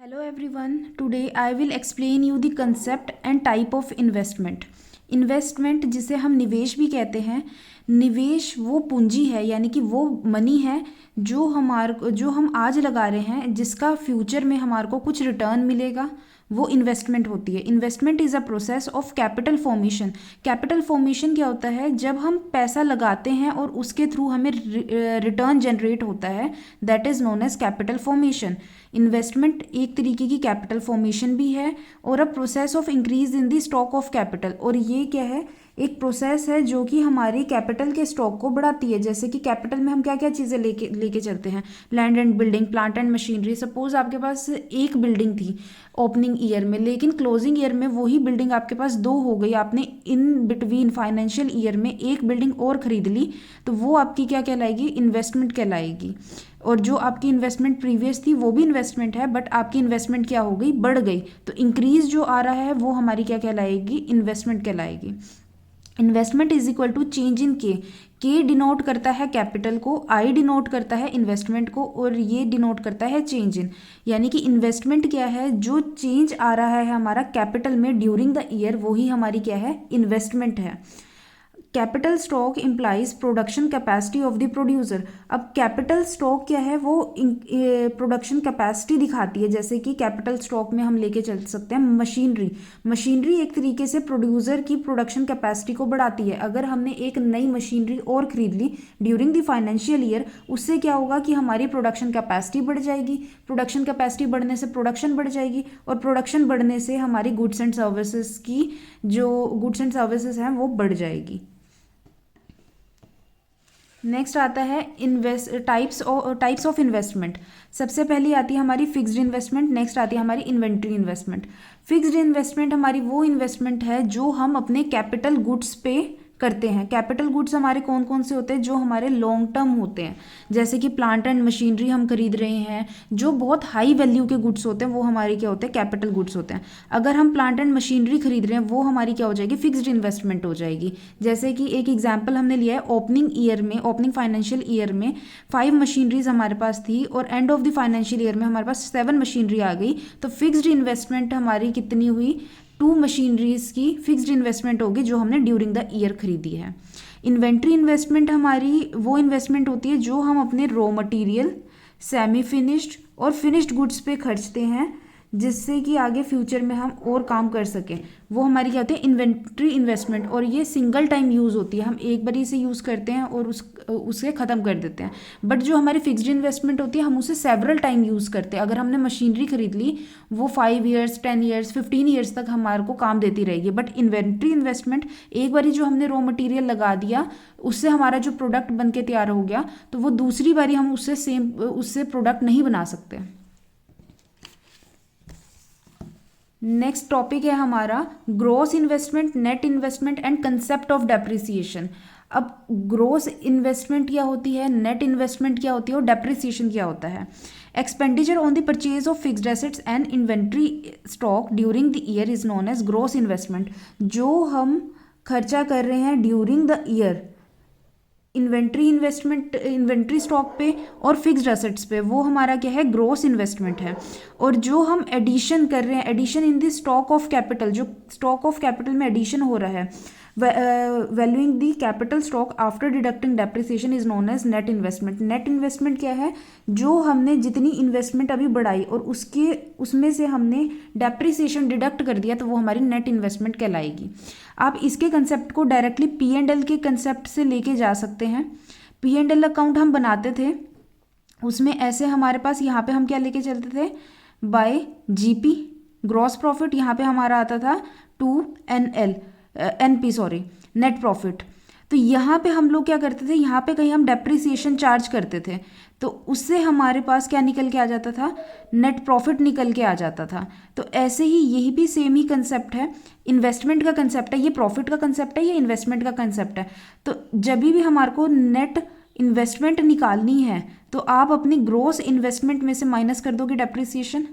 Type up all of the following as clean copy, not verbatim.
Hello everyone. Today I will explain you the concept and type of investment. Investment जिसे हम निवेश भी कहते हैं, निवेश वो पूंजी है यानी कि वो मनी है जो हम आज लगा रहे हैं जिसका फ्यूचर में हमारे को कुछ रिटर्न मिलेगा, वो इन्वेस्टमेंट होती है। Investment is a process of capital formation. Capital formation क्या होता है? जब हम पैसा लगाते हैं और उसके थ्रू हमें रिटर्न जनरेट होता है, that is known as capital formation. Investment एक तरीके की कैपिटल फॉर्मेशन भी है और a process of increase in the stock of capital. और ये क्या है? एक प्रोसेस है जो कि हमारी कैपिटल के स्टॉक को बढ़ाती है। जैसे कि कैपिटल में हम क्या क्या चीज़ें लेके चलते हैं? Land and building, plant and machinery. Suppose आपके पास एक बिल्डिंग थी ओपनिंग ईयर में, लेकिन क्लोजिंग ईयर में वही बिल्डिंग आपके पास दो हो गई, आपने इन बिटवीन फाइनेंशियल ईयर में एक बिल्डिंग और खरीद ली, तो वो आपकी क्या कहलाएगी? इन्वेस्टमेंट कहलाएगी। और जो आपकी इन्वेस्टमेंट प्रीवियस थी वो भी इन्वेस्टमेंट है, बट आपकी इन्वेस्टमेंट क्या हो गई? बढ़ गई। तो इंक्रीज जो आ रहा है वो हमारी क्या कहलाएगी? इन्वेस्टमेंट कहलाएगी। Investment is equal to change in K denote करता है कैपिटल को, आई डिनोट करता है इन्वेस्टमेंट को, और ये डिनोट करता है चेंज इन। यानी कि इन्वेस्टमेंट क्या है? जो चेंज आ रहा है हमारा कैपिटल में ड्यूरिंग द ईयर, वही हमारी क्या है? इन्वेस्टमेंट है। Capital stock implies production capacity of the producer. अब कैपिटल स्टॉक क्या है? वो प्रोडक्शन कैपेसिटी दिखाती है। जैसे कि कैपिटल स्टॉक में हम लेके चल सकते हैं मशीनरी। मशीनरी एक तरीके से प्रोड्यूसर की प्रोडक्शन कैपेसिटी को बढ़ाती है। अगर हमने एक नई मशीनरी और खरीद ली ड्यूरिंग द फाइनेंशियल ईयर, उससे क्या होगा कि हमारी प्रोडक्शन कैपेसिटी बढ़ जाएगी। प्रोडक्शन कैपेसिटी बढ़ने से प्रोडक्शन बढ़ जाएगी, और प्रोडक्शन बढ़ने से हमारी गुड्स एंड सर्विसेज की जो गुड्स एंड सर्विसेज हैं वो बढ़ जाएगी। नेक्स्ट आता है टाइप्स ऑफ इन्वेस्टमेंट। सबसे पहली आती है हमारी फिक्स्ड इन्वेस्टमेंट, नेक्स्ट आती है हमारी इन्वेंट्री इन्वेस्टमेंट। फिक्स्ड इन्वेस्टमेंट हमारी वो इन्वेस्टमेंट है जो हम अपने कैपिटल गुड्स पे करते हैं। कैपिटल गुड्स हमारे कौन कौन से होते हैं? जो हमारे लॉन्ग टर्म होते हैं, जैसे कि प्लांट एंड मशीनरी हम खरीद रहे हैं, जो बहुत हाई वैल्यू के गुड्स होते हैं, वो हमारे क्या होते हैं? कैपिटल गुड्स होते हैं। अगर हम प्लांट एंड मशीनरी खरीद रहे हैं, वो हमारी क्या हो जाएगी? फिक्स्ड इन्वेस्टमेंट हो जाएगी। जैसे कि एक एग्जाम्पल हमने लिया है, ओपनिंग फाइनेंशियल ईयर में 5 मशीनरीज हमारे पास थी, और end of the financial year में हमारे पास 7 मशीनरी आ गई, तो फिक्स्ड इन्वेस्टमेंट हमारी कितनी हुई? 2 मशीनरीज की फिक्स्ड इन्वेस्टमेंट होगी जो हमने ड्यूरिंग द ईयर खरीदी है। इन्वेंट्री इन्वेस्टमेंट हमारी वो इन्वेस्टमेंट होती है जो हम अपने रॉ मटेरियल, सेमी फिनिश्ड और फिनिश्ड गुड्स पे खर्चते हैं, जिससे कि आगे फ्यूचर में हम और काम कर सकें। वो हमारी क्या होती है? Inventory investment. और ये सिंगल टाइम यूज़ होती है, हम एक बार इसे यूज़ करते हैं और उसे ख़त्म कर देते हैं। बट जो हमारी फिक्स्ड इन्वेस्टमेंट होती है, हम उसे सेवरल टाइम यूज़ करते हैं। अगर हमने मशीनरी खरीद ली, वो 5 ईयर्स, 10 ईयर्स, 15 ईयर्स तक हमारे को काम देती रहेगी। बट इन्वेंट्री इन्वेस्टमेंट, एक बारी जो हमने रॉ मटेरियल लगा दिया, उससे हमारा जो प्रोडक्ट बन के तैयार हो गया, तो वो दूसरी बारी हम उससे प्रोडक्ट नहीं बना सकते। नेक्स्ट टॉपिक है हमारा gross investment, net investment and concept of depreciation. अब ग्रॉस इन्वेस्टमेंट क्या होती है, नेट इन्वेस्टमेंट क्या होती है, और डेप्रिसिएशन क्या होता है? Expenditure on the purchase of fixed assets and inventory stock during the year is known as gross investment. जो हम खर्चा कर रहे हैं during the year inventory stock पे और फिक्स्ड एसेट्स पे, वो हमारा क्या है? ग्रॉस इन्वेस्टमेंट है। और जो हम एडिशन कर रहे हैं, addition in the stock of capital, जो स्टॉक ऑफ कैपिटल में एडिशन हो रहा है, valuing the capital stock after deducting depreciation is known as net investment. Net investment क्या है? जो हमने जितनी इन्वेस्टमेंट अभी बढ़ाई और उसमें से हमने डेप्रिसिएशन डिडक्ट कर दिया, तो वो हमारी नेट इन्वेस्टमेंट कहलाएगी। आप इसके कंसेप्ट को डायरेक्टली P&L के कंसेप्ट से लेके जा सकते हैं। P&L अकाउंट हम बनाते थे, उसमें ऐसे हमारे पास यहाँ पे हम क्या लेके चलते थे? बाय GP ग्रॉस प्रॉफिट, यहाँ पे हमारा आता था 2NL NP sorry net profit. तो यहाँ पे हम लोग क्या करते थे? यहाँ पे कहीं हम डेप्रिसिएशन चार्ज करते थे, तो उससे हमारे पास क्या निकल के आ जाता था? नेट प्रॉफिट निकल के आ जाता था। तो ऐसे ही यही भी सेम ही कंसेप्ट है, इन्वेस्टमेंट का कंसेप्ट है, ये प्रॉफिट का कंसेप्ट है, ये इन्वेस्टमेंट का कंसेप्ट है। तो जब भी हमारे को नेट इन्वेस्टमेंट निकालनी है, तो आप अपनी ग्रॉस इन्वेस्टमेंट में से माइनस कर दोगे डेप्रिसिएशन,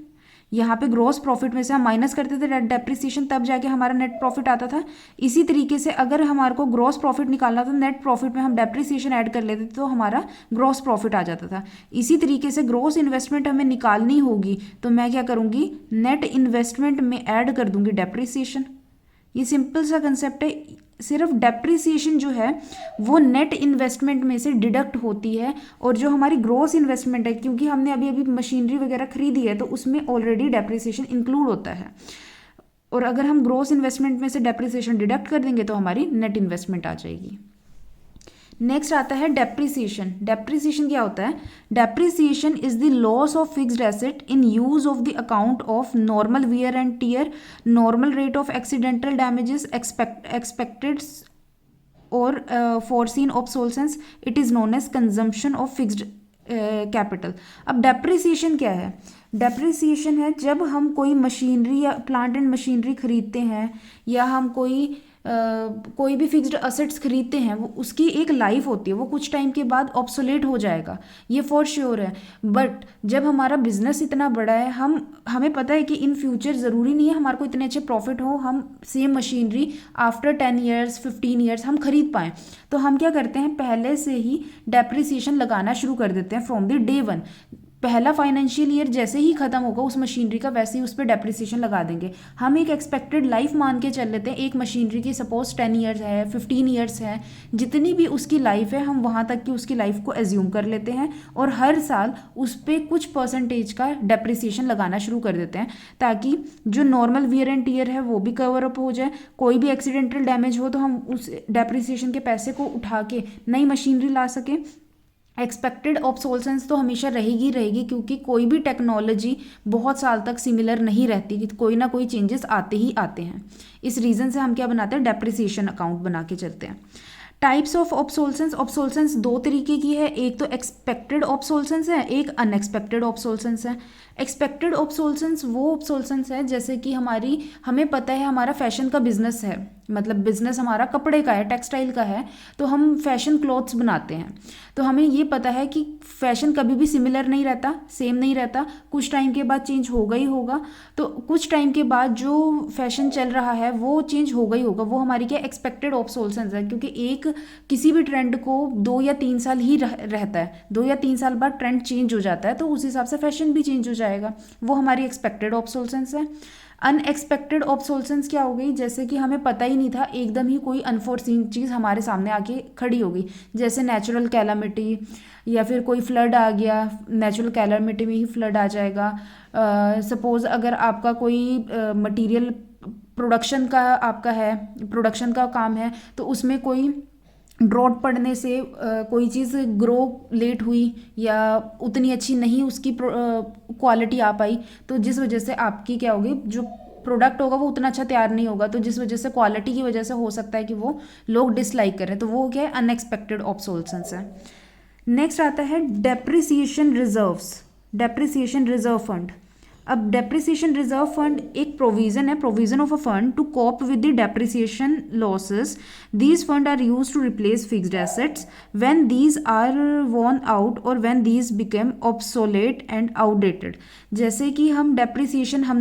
यहाँ पे ग्रॉस प्रॉफिट में से हम माइनस करते थे डेप्रिसिएशन, तब जाके हमारा नेट प्रॉफिट आता था। इसी तरीके से अगर हमारे को ग्रॉस प्रॉफिट निकालना था, नेट प्रॉफिट में हम डेप्रिसिएशन ऐड कर लेते थे तो हमारा ग्रॉस प्रॉफिट आ जाता था। इसी तरीके से ग्रॉस इन्वेस्टमेंट हमें निकालनी होगी तो मैं क्या करूँगी, नेट इन्वेस्टमेंट में ऐड कर दूंगी डेप्रिसिएशन। ये सिंपल सा कंसेप्ट है। सिर्फ डेप्रिसिएशन जो है वो नेट इन्वेस्टमेंट में से डिडक्ट होती है, और जो हमारी ग्रॉस इन्वेस्टमेंट है, क्योंकि हमने अभी अभी मशीनरी वगैरह खरीदी है तो उसमें ऑलरेडी डेप्रिसिएशन इंक्लूड होता है, और अगर हम ग्रॉस इन्वेस्टमेंट में से डेप्रिसिएशन डिडक्ट कर देंगे तो हमारी नेट इन्वेस्टमेंट आ जाएगी। नेक्स्ट आता है डेप्रिसिएशन। डेप्रिसिएशन क्या होता है? Depreciation is the loss of fixed asset in use of the account of normal wear and tear, normal rate of accidental damages, expected और foreseen obsolescence. It is known as consumption of fixed capital. अब depreciation क्या है? Depreciation है जब हम कोई machinery या plant and machinery खरीदते हैं, या हम कोई भी फिक्स्ड असेट्स खरीदते हैं, वो उसकी एक लाइफ होती है, वो कुछ टाइम के बाद ऑब्सोलेट हो जाएगा, ये फॉर श्योर है। बट जब हमारा बिजनेस इतना बड़ा है, हमें पता है कि इन फ्यूचर ज़रूरी नहीं है हमारे को इतने अच्छे प्रॉफिट हो, हम same machinery after 10 years 15 years हम खरीद पाएँ, तो हम क्या करते हैं, पहले से ही डेप्रिसिएशन लगाना शुरू कर देते हैं फ्रॉम द डे वन। पहला फाइनेंशियल ईयर जैसे ही खत्म होगा उस मशीनरी का, वैसे ही उस पर डेप्रिसिएशन लगा देंगे। हम एक एक्सपेक्टेड लाइफ मान के चल लेते हैं, एक मशीनरी की सपोज 10 ईयर्स है, 15 ईयर्स है, जितनी भी उसकी लाइफ है हम वहाँ तक की उसकी लाइफ को एज्यूम कर लेते हैं, और हर साल उस पर कुछ परसेंटेज का डेप्रिसिएशन लगाना शुरू कर देते हैं, ताकि जो नॉर्मल वियर एंड टीयर है वो भी कवर अप हो जाए, कोई भी एक्सीडेंटल डैमेज हो तो हम उस डेप्रिसिएशन के पैसे को उठा के नई मशीनरी ला सकें। एक्सपेक्टेड ऑब्सोलेसेंस तो हमेशा रहेगी, क्योंकि कोई भी टेक्नोलॉजी बहुत साल तक सिमिलर नहीं रहती, कि कोई ना कोई चेंजेस आते ही आते हैं। इस रीज़न से हम क्या बनाते हैं, डेप्रिसिएशन अकाउंट बना के चलते हैं। Types of obsolescence. ऑब्सोलेसेंस दो तरीके की है, एक तो एक्सपेक्टेड ऑब्सोलेसेंस है, एक अनएक्सपेक्टेड ऑब्सोलेसेंस है। एक्सपेक्टेड ऑब्सोलेसेंस वो ऑब्सोलेसेंस है जैसे कि हमें पता है हमारा फैशन का बिजनेस है, मतलब बिजनेस हमारा कपड़े का है, टेक्सटाइल का है, तो हम फैशन क्लॉथ्स बनाते हैं, तो हमें ये पता है कि फैशन कभी भी सिमिलर नहीं रहता, सेम नहीं रहता, कुछ टाइम के बाद चेंज होगा ही होगा। तो कुछ टाइम के बाद जो फैशन चल रहा है वो चेंज होगा ही होगा, वो हमारी क्या एक्सपेक्टेड ऑब्सोलेसेंस है, क्योंकि किसी भी ट्रेंड को 2 या 3 साल ही रहता है, 2 या 3 साल बाद ट्रेंड चेंज हो जाता है, तो उस हिसाब से फैशन भी चेंज हो जाएगा, वो हमारी एक्सपेक्टेड ऑब्सोलेसेंस है। अनएक्सपेक्टेड ऑब्सोलेसेंस क्या हो गई, जैसे कि हमें पता ही नहीं था, एकदम ही कोई अनफोर्सीन चीज़ हमारे सामने आके खड़ी हो गई, जैसे नेचुरल कैलामिटी, या फिर कोई फ्लड आ गया, नेचुरल कैलामिटी में ही फ्लड आ जाएगा। सपोज़ अगर आपका कोई मटेरियल प्रोडक्शन का काम है, तो उसमें कोई ड्रॉट पड़ने से कोई चीज़ ग्रो लेट हुई या उतनी अच्छी नहीं उसकी क्वालिटी आ पाई, तो जिस वजह से आपकी क्या होगी, जो प्रोडक्ट होगा वो उतना अच्छा तैयार नहीं होगा, तो जिस वजह से क्वालिटी की वजह से हो सकता है कि वो लोग डिसलाइक करें, तो वो क्या है, अनएक्सपेक्टेड ऑब्सोलेसेंस है। नेक्स्ट आता है depreciation reserves, depreciation reserve fund. अब डेप्रिसिएशन रिजर्व फंड एक प्रोविजन है, provision of a fund to cope with the depreciation losses. These fund are use to replace fixed assets when these are worn out और when these become obsolete and outdated. जैसे कि हमने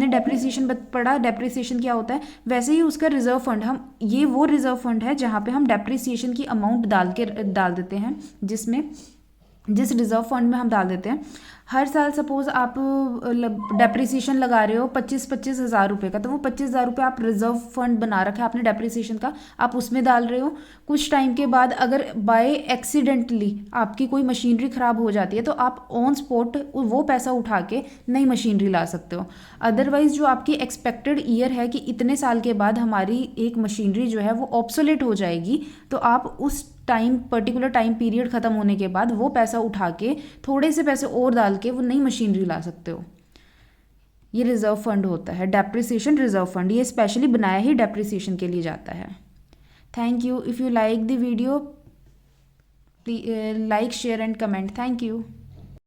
depreciation पढ़ा, depreciation क्या होता है, वैसे ही उसका रिजर्व फंड, ये वो रिजर्व फंड है जहाँ पे हम डेप्रिसिएशन की अमाउंट डाल देते हैं, जिस रिजर्व फंड में हम डाल देते हैं। हर साल सपोज आप डेप्रिसिएशन लगा रहे हो 25 हज़ार रुपये का, तो वो 25,000 रुपये आप रिजर्व फंड बना रखा है आपने डेप्रिसिएशन का, आप उसमें डाल रहे हो। कुछ टाइम के बाद अगर बाय एक्सीडेंटली आपकी कोई मशीनरी ख़राब हो जाती है, तो आप ऑन स्पॉट वो पैसा उठा के नई मशीनरी ला सकते हो। अदरवाइज जो आपकी एक्सपेक्टेड ईयर है कि इतने साल के बाद हमारी एक मशीनरी जो है वो ऑब्सोलेट हो जाएगी, तो आप उस पर्टिकुलर टाइम पीरियड ख़त्म होने के बाद वो पैसा उठा के थोड़े से पैसे और डाल के वो नई मशीनरी ला सकते हो। ये रिजर्व फंड होता है, डेप्रिसिएशन रिजर्व फंड, ये स्पेशली बनाया ही डेप्रिसिएशन के लिए जाता है। Thank you. If you like the video, like share and comment. Thank you.